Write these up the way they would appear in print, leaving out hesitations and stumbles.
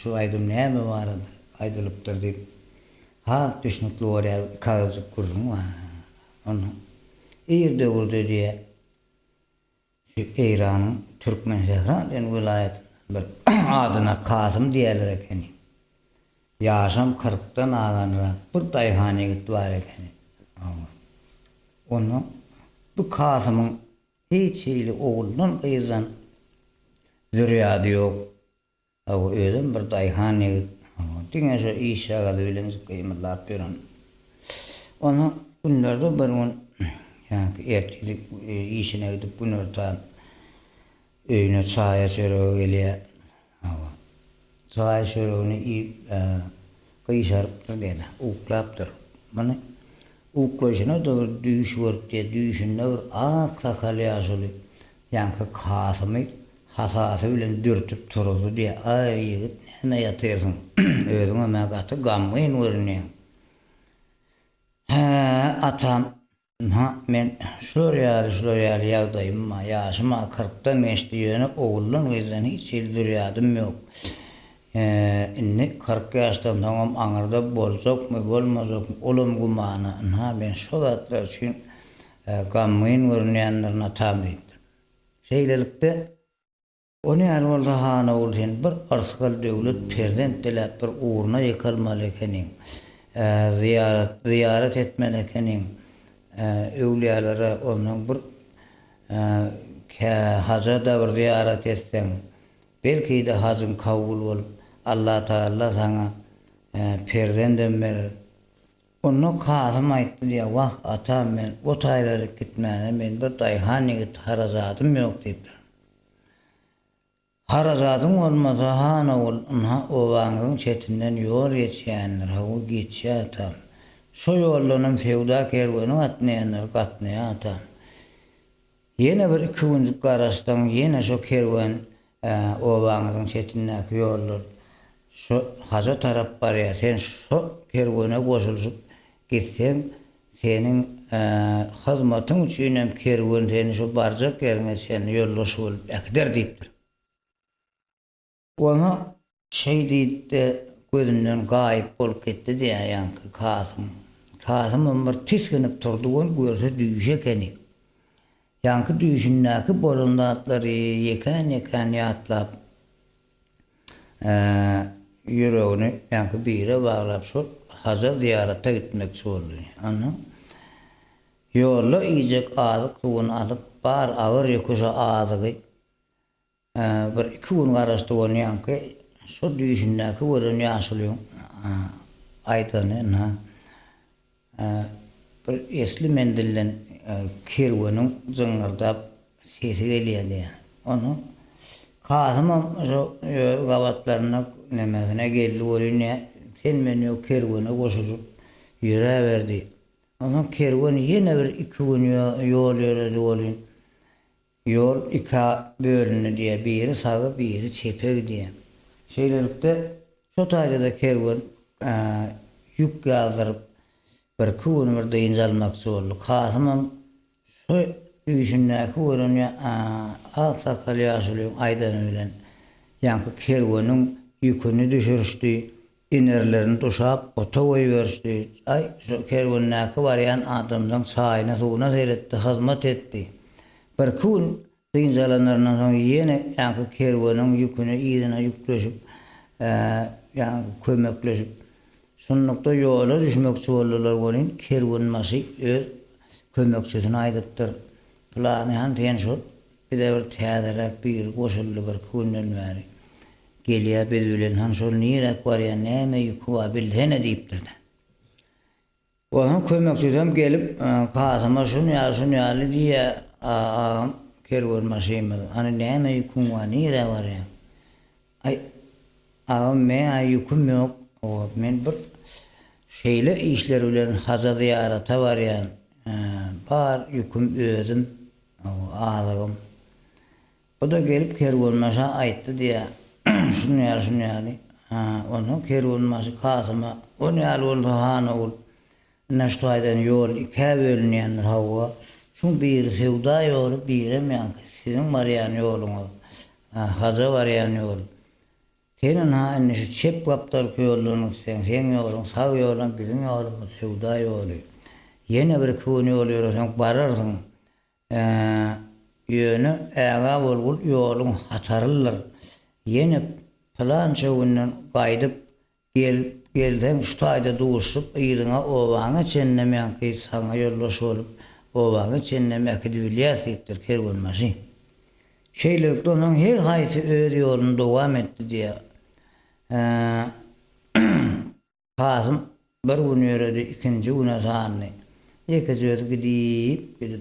şu aydın näme barady? Aýdylypdyr diýip. Ha düşnükli oraya kağızcık kurdum var. Onu ýerde gurdy diýe. Şu Eýranyň Türkmen şäheriniň vilayet bir adyna Kasım diýerler eken. Yaşam 40'dan aganra bir daýhany gitip bar eken. Onu bu Kasım'ın hiç hili oğlundan kıyızdan zürriyadı yok. O ödüm bir daýhany gitip. Dine şu işe kadar öyleniz kıymetler yapıyorum. Onu günlerde bir gün yani ertelik işine gidip bunlardan öğüne çaya çöreğe geliyor. Çaya çöreğini iyi kıyışarıptır dedi. Uklaptır. Bana uklaşına da bir düğüş var diye düğüşünde bir ak sakalı yaşalı. Yani Kasım'ı hasası bile dürtüp turuldu diye ay yigit ne yatırsın ödüne megatı gammayın veriniyor. Atam men şuraya yağdayım ama yaşıma 40'ta meşti yönü oğulun yüzden hiç ildiryadım yok. İnni 40 yaştan tamam anırda bolacak mı bolmazak mı olum gumana ben şu vatlar için gammayın veriniyenlerine tam ettim. Şeylelikte onu yani orada hana olsun bir arskal devlet perdent dilep bir uğruna yıkılmalı ekenin ziyaret etmeli ekenin evliyalara onun bir haca da bir ziyaret etsen belki de hacın kabul olup Allah Teala sana perdenden verir. Onu Kasım ayttı diye vah atam ben o tayları gitmene ben bir daýhany git harazadım yok deyip. Harazadım olmasa hana o vaňyň çetinden ýol geçýänler, o geçýär atam. Şo ýollaryň fewda kerwany atnaýanlar gatnaýar atam. Ýene bir iki günlük garaşdan ýene şo kerwen o vaňyň çetindäki ýollar şo haja tarap barýar. Sen şo kerwene goşulyp gitsen senin hyzmatyň üçin hem kerwen seni şo barjak ýerine sen ýollaşy bolup ekder diýipdir. Ona şey diýdi gözünden gaýyp bolup gitdi diýär ýanky Kasım. Kasım bir tiskinip turdugyny görse düýüşe ekeni. Ýanky düýüşindäki bolundatlary ýeken ýatlap ýüregini ýanky bire baglap şo haja ziýarata gitmekçi boldy. Ana ýolda iýjek azyk suwuny alyp bar agyr ýokuşa azygy bir iki gün garaşdygyny ýanky şo düýüşindäki gören ýaşylyň aýdyny bir esli mendillen kerweniň zyňyrdap sesi gelýär. Onu Kasım'ın şo gabatlaryna nemesine geldi bolýar. Sen meni o kerwene goşulyp ýüreberdi. Onu kerwen ýene bir iki gün ýol ýöredi bolýar. Yol iki bölünü diye biri sağı biri çepek diye. Şeylelikte şu taýda kerwen yük gazdırıp bir kuwun bir deýince almakçy boldy. Kasım'ın şu düýüşindäki gören ak sakaly ýaşulyň aýdan bilen ýanky kerweniň ýüküni düşürüşdi, inerlerini tuşap ota goýberdi. Ay şu kerwennäki barýan adamyň çaýyna suwuna seyretdi, hyzmat etdi. Bir kun dynjalanlaryndan soň ýene ýanky kerweniň ýüküni ýerine ýükleşip ýanky kömekleşip şonlukda ýola düşmekçi boldylar bolýan kerwen maşy öz kömekçisini aýdypdyr. Plany han diýen şol bir bir täzerak bir goşuldy bir günden bäri. Gelýär biz bilen han şol nirek barýan näme ýükü bar bilhene diýipdir. Onuň kömekçisi gelip Kasıma şunu ýaly diýe ağam kerwen maşymy hani näme ýüküm bar nire barýan. Ay ağam men ýüküm ýok. O men bir şeýle işler bilen haja ziýarata barýan. Bar ýüküm özüm ağalygym. O da gelip kerwen maşa aýtdy diýe. Şunu ýaly. Onu kerwen maşy Kasyma onu ýaly boldy hana ol. Näştaýdan ýol iki bölünýänler hawa. Şun bir sevda ýoly birem ýanky. Sizin barýan ýoluňyz. Haja barýan ýol. Senin ha enne şu çep kaptal yolunu sen yolun sağ yolun bilin yolun sevda yolu. Yine bir kuni oluyor sen bararsın. Yönü ağa bolgul yolun hatarlılar. Yine plan çavunan qaydıp gelden şu tayda doğuşup ýylyňa owaňa çennemeýän ki saňa ýoldaş bolup owaňa çennemek diýilýärdir kergonmaşy. Şeýle onun her haýsy öz ýolunda dowam etdi diýe. Kasım bir gün ýöredi, ikinji güne sany. Ýeke jöre gidip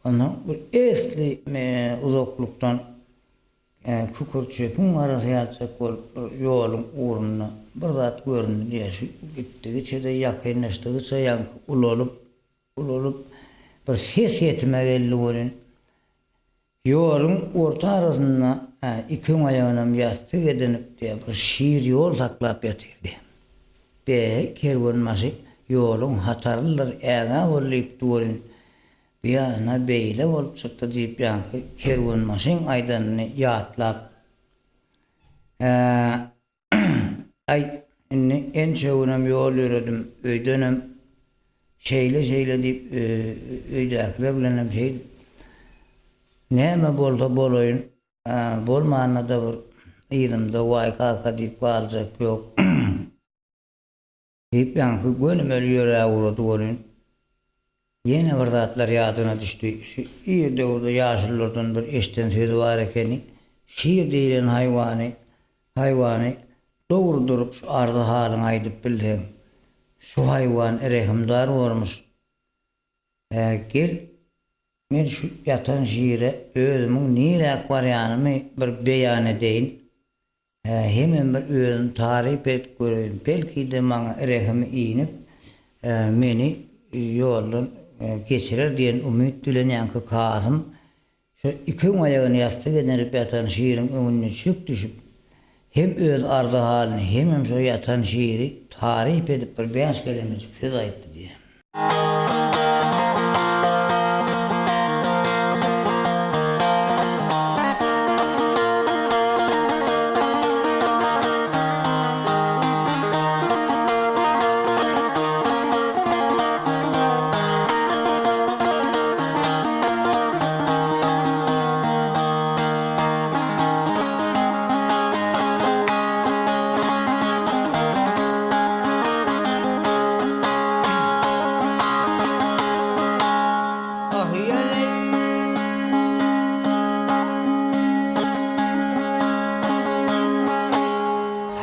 onu bir esli uzaklykdan kukur çöpün arasy ýatsak bolup ýolun uğruna bir zat göründü diýe gitti. Geçede ýakynlaşdygyça ýanky ulolup bir ses ýetme geldi bolun. Ýolun orta arasynda iki aýagynam ýastyk edinip diýe bir şiir ýol saklap ýatyrdy. Kergonmaşy ýolun hatarlylar äga bolup duryn. Ýa-na beýle bolup çykdy diýip ýanky kergonmaşyň aýdanyny ýatlap. Ay inni en çöwünüm ýol ýöredim, öýdenem şeýle diýip öýdäkiler bilenem şeýle. Näme bolsa bolaýyn, bolmanyna da bir ýerinde waý kaka diýip galjak ýok. Diýip ýanky gönümeli ýörä urady. Yine bir zatlar ýadyna düşdi. Şu ýerde orada ýaşyllardan bir eşden sözi bar ekeni. Şiir diýilen haýwany dogurdurup şu ardy halyny aýdyp bildiň. Şu haýwan erehimdar bolmuş. Gel men şu ýatan şiire özümiň nirek barýanymy bir beýan edeýin. Hemen bir özüm tarif et göreyim. Belki de maňa erehimi iňip meni ýoldan geçirer diýen umyt bilen ýanky Kasım şu iki aýagyny ýastyk edinip ýatan şiiriň öňüne çöp düşüp hem öz ardy halyny hem şu ýatan şiiri tarif edip bir beýan kelimesi söz aýtdy diýe.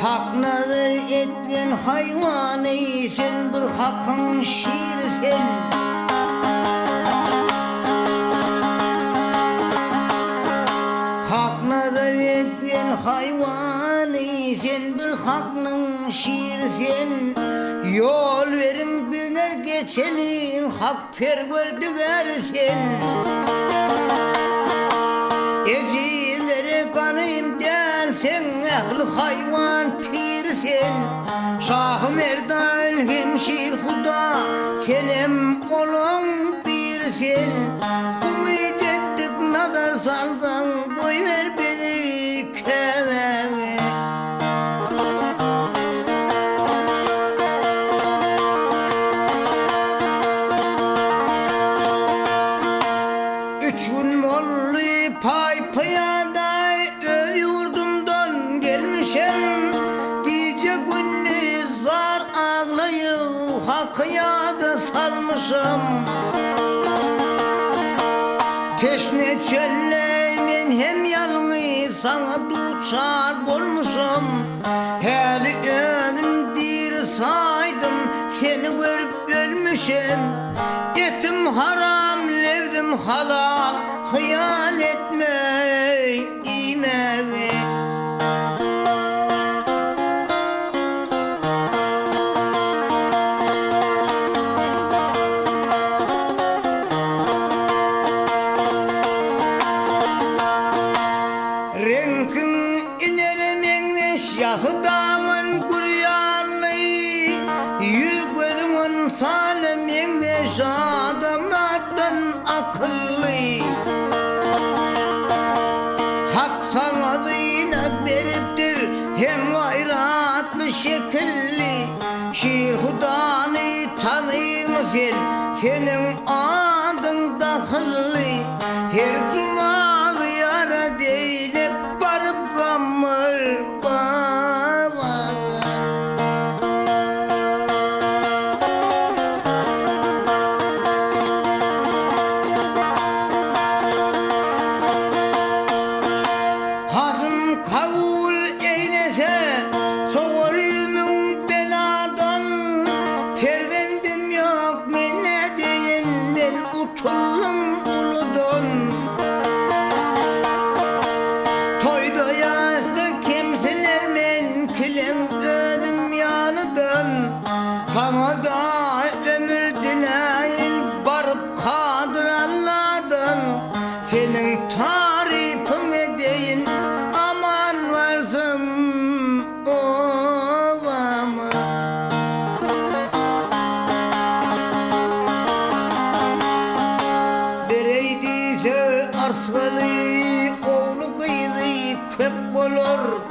Hak nazar etken hayvanı sen bir hakkın şiiri sen. Hak nazar etken hayvanı sen bir hakkın şiiri sen. Yol verin biner geçenin hak perverdigar sen. Ecilere kanayım dersen ehli hayvan pir sen. Şah-ı Merdan hemşir huda kelem olun bir sen. Umid ettik nazar saldan boy ver beni kevene. Üç gün mollu pay payada öz yurdumdan gelmişem. Gece gündüz zar ağlayıp hakkıya salmışam. Teşne çölle men hem yalnız sana duçar bolmuşam. Heli önümdir saydım seni görüp ölmüşem. Etim haram levdim halal hıyal etme imeği. Renkin ineremenleş yahıdağın kuryanlı. Yüz gözümün salemenleş adamlardan akıllı. Hak sana ziynet veriptir hayratlı şekilli Şir Hudanı tanıyım fel Senin adın dahilli Her cumalı yara değilip barıp gamır baba Hacım kavul eylese soğurumum beladan Ferdendim yok minne deyin ben utullum uludan Toyda yazdı kimseler men kilem ölüm yanıdan Sana da ömür dileyin barıp kadır Allah'dan Senin tarifin edeyin aman varsın ovamı Dereydiyse arsılı oğlu kıydı köp olur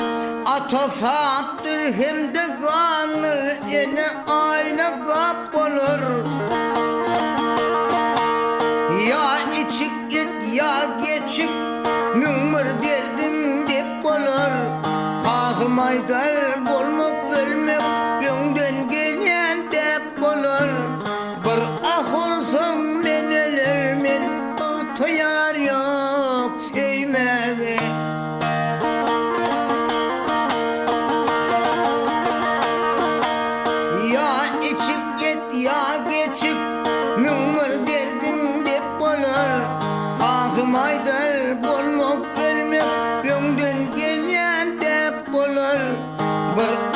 Ata saattir hem de kanır yine ayna kap olur Ya içik git ya geçik Mümür derdim dep olur Kazım aydar bolmak ölmek Yönden gelen dep olur Bir ahırsın ben ölürmen Utuyar yok sevmeğe Ya içik git ya geçik Mümür derdim dep olur Kazım aydar bolmak ölmek Yönden gelen dep olur Bir